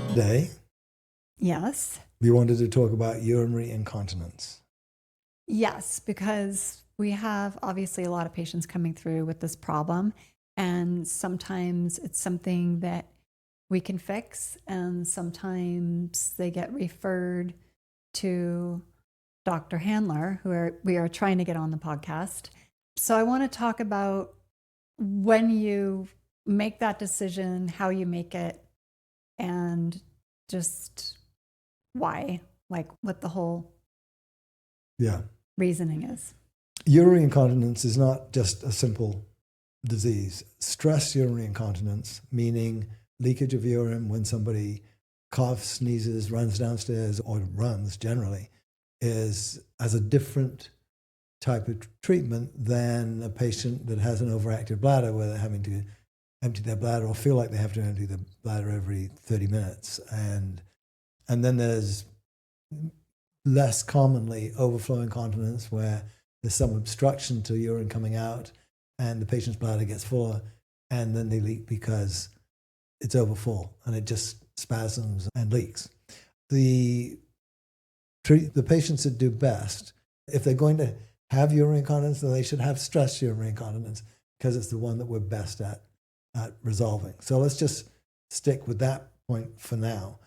Today, Yes. we wanted to talk about urinary incontinence. Yes, because we have obviously a lot of patients coming through with this problem. And sometimes it's something that we can fix, and sometimes they get referred to Dr. Handler, we are trying to get on the podcast. So I want to talk about when you make that decision, how you make it, and just why, like what the whole Yeah. reasoning is. Urinary incontinence is not just a simple disease. Stress urinary incontinence, meaning leakage of urine when somebody coughs, sneezes, runs downstairs, or runs generally, has a different type of treatment than a patient that has an overactive bladder where they're having to empty their bladder or feel like they have to empty the bladder every 30 minutes. And then there's less commonly overflow incontinence where there's some obstruction to urine coming out and the patient's bladder gets fuller and then they leak because it's overfull and it just spasms and leaks. The patients that do best, if they're going to have urinary incontinence, then they should have stress urinary incontinence because it's the one that we're best at resolving. So let's just stick with that point for now.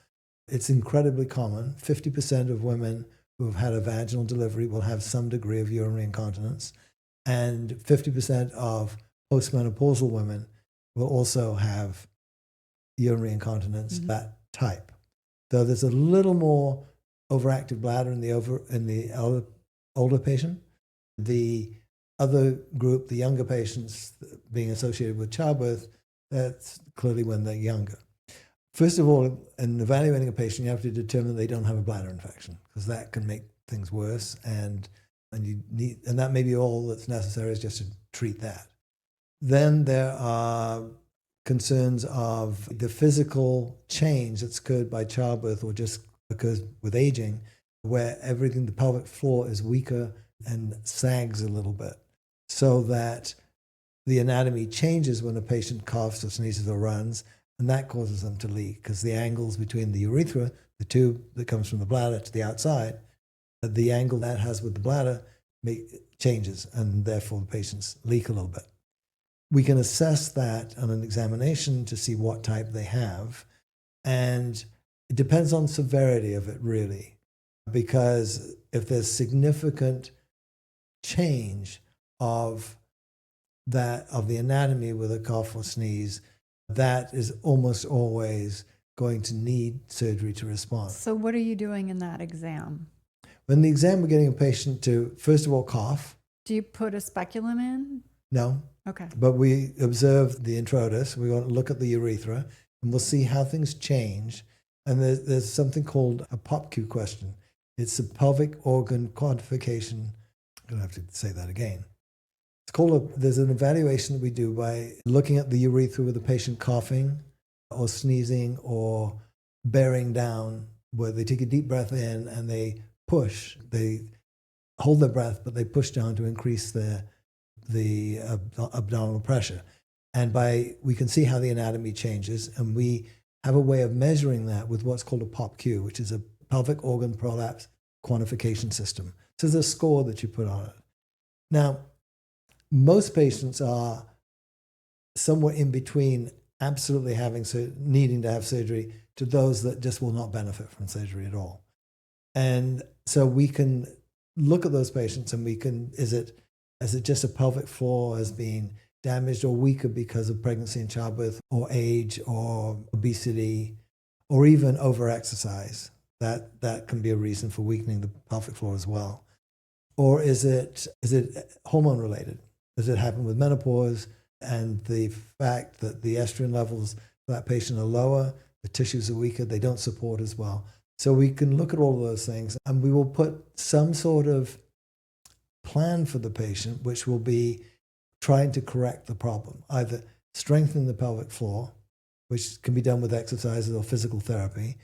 It's incredibly common. 50% of women who have had a vaginal delivery will have some degree of urinary incontinence, and 50% of postmenopausal women will also have urinary incontinence, that type. Though there's a little more overactive bladder in the older patient. The other group, the younger patients being associated with childbirth, that's clearly when they're younger. First of all, in evaluating a patient, you have to determine they don't have a bladder infection because that can make things worse, and that may be all that's necessary is just to treat that. Then there are concerns of the physical change that's occurred by childbirth or just occurs with aging, where the pelvic floor is weaker and sags a little bit, so that the anatomy changes when a patient coughs or sneezes or runs, and that causes them to leak because the angles between the urethra, the tube that comes from the bladder to the outside, the angle that has with the bladder changes, and therefore the patients leak a little bit. We can assess that on an examination to see what type they have, and it depends on severity of it, really, because if there's significant change of the anatomy with a cough or sneeze, that is almost always going to need surgery to respond. So what are you doing in that exam? When the exam, we're getting a patient to, first of all, cough. Do you put a speculum in? No. Okay. But we observe the introitus. We want to look at the urethra, and we'll see how things change. And there's something called a POPQ question. It's a pelvic organ quantification. I'm going to have to say that again. There's an evaluation that we do by looking at the urethra with the patient coughing or sneezing or bearing down, where they take a deep breath in and they push. They hold their breath, but they push down to increase the abdominal pressure. And we can see how the anatomy changes, and we have a way of measuring that with what's called a POPQ, which is a pelvic organ prolapse quantification system. So there's a score that you put on it. Now, most patients are somewhere in between absolutely needing to have surgery to those that just will not benefit from surgery at all. And so we can look at those patients and is it just a pelvic floor as being damaged or weaker because of pregnancy and childbirth or age or obesity or even overexercise? That can be a reason for weakening the pelvic floor as well. Or is it hormone related? Does it happen with menopause and the fact that the estrogen levels for that patient are lower, the tissues are weaker, they don't support as well? So we can look at all of those things, and we will put some sort of plan for the patient, which will be trying to correct the problem, either strengthening the pelvic floor, which can be done with exercises or physical therapy.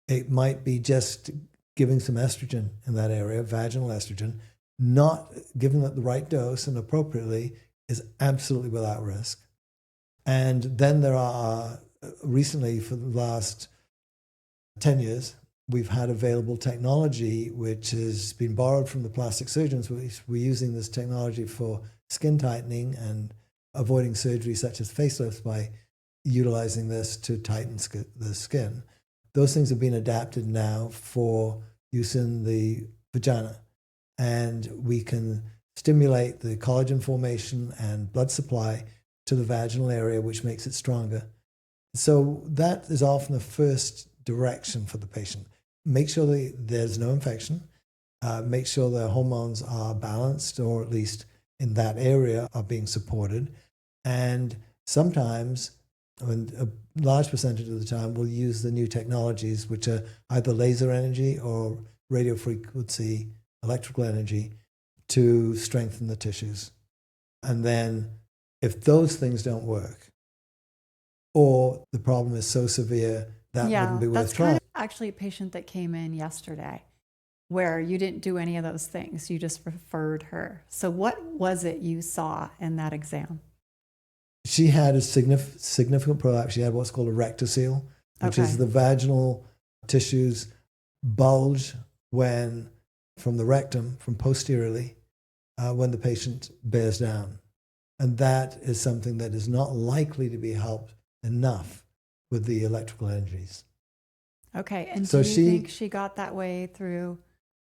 It might be just giving some estrogen in that area, vaginal estrogen. Not given at the right dose and appropriately is absolutely without risk. And then there are recently, for the last 10 years, we've had available technology which has been borrowed from the plastic surgeons. We're using this technology for skin tightening and avoiding surgery such as facelifts by utilizing this to tighten the skin. Those things have been adapted now for use in the vagina. And we can stimulate the collagen formation and blood supply to the vaginal area, which makes it stronger. So that is often the first direction for the patient. Make sure there's no infection. Make sure their hormones are balanced, or at least in that area are being supported. And sometimes, and a large percentage of the time, we'll use the new technologies, which are either laser energy or radio frequency electrical energy, to strengthen the tissues. And then if those things don't work, or the problem is so severe that wouldn't be worth that's trying. kind of actually a patient that came in yesterday where you didn't do any of those things. You just referred her. So what was it you saw in that exam? She had a significant prolapse. She had what's called a rectocele, which is the vaginal tissues bulge from the rectum, from posteriorly, when the patient bears down. And that is something that is not likely to be helped enough with the electrical energies. Okay, and so do you think she got that way through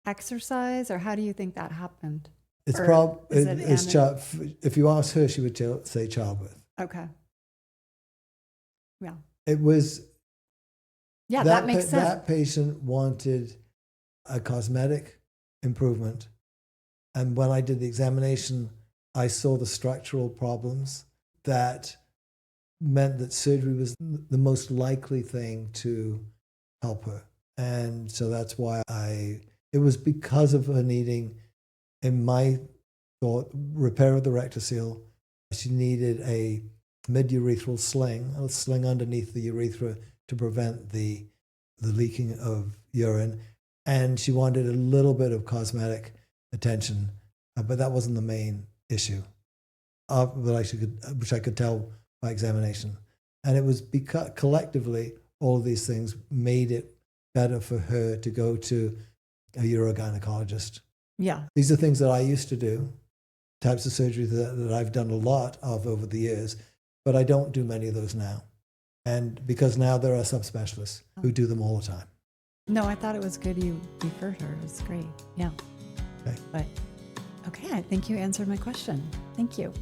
exercise, or how do you think that happened? It's if you ask her, she would say childbirth. Okay. Yeah. It was. Yeah, that makes sense. That patient wanted a cosmetic improvement. And when I did the examination, I saw the structural problems that meant that surgery was the most likely thing to help her. And so that's why it was because of her needing, in my thought, repair of the rectocele. She needed a mid-urethral sling, a sling underneath the urethra to prevent the leaking of urine. And she wanted a little bit of cosmetic attention, but that wasn't the main issue, which I could tell by examination. And it was because collectively, all of these things made it better for her to go to a urogynecologist. Yeah. These are things that I used to do, types of surgery that I've done a lot of over the years, but I don't do many of those now. And because now there are subspecialists who do them all the time. No, I thought it was good you referred her. It was great. Yeah. Okay. But okay, I think you answered my question. Thank you.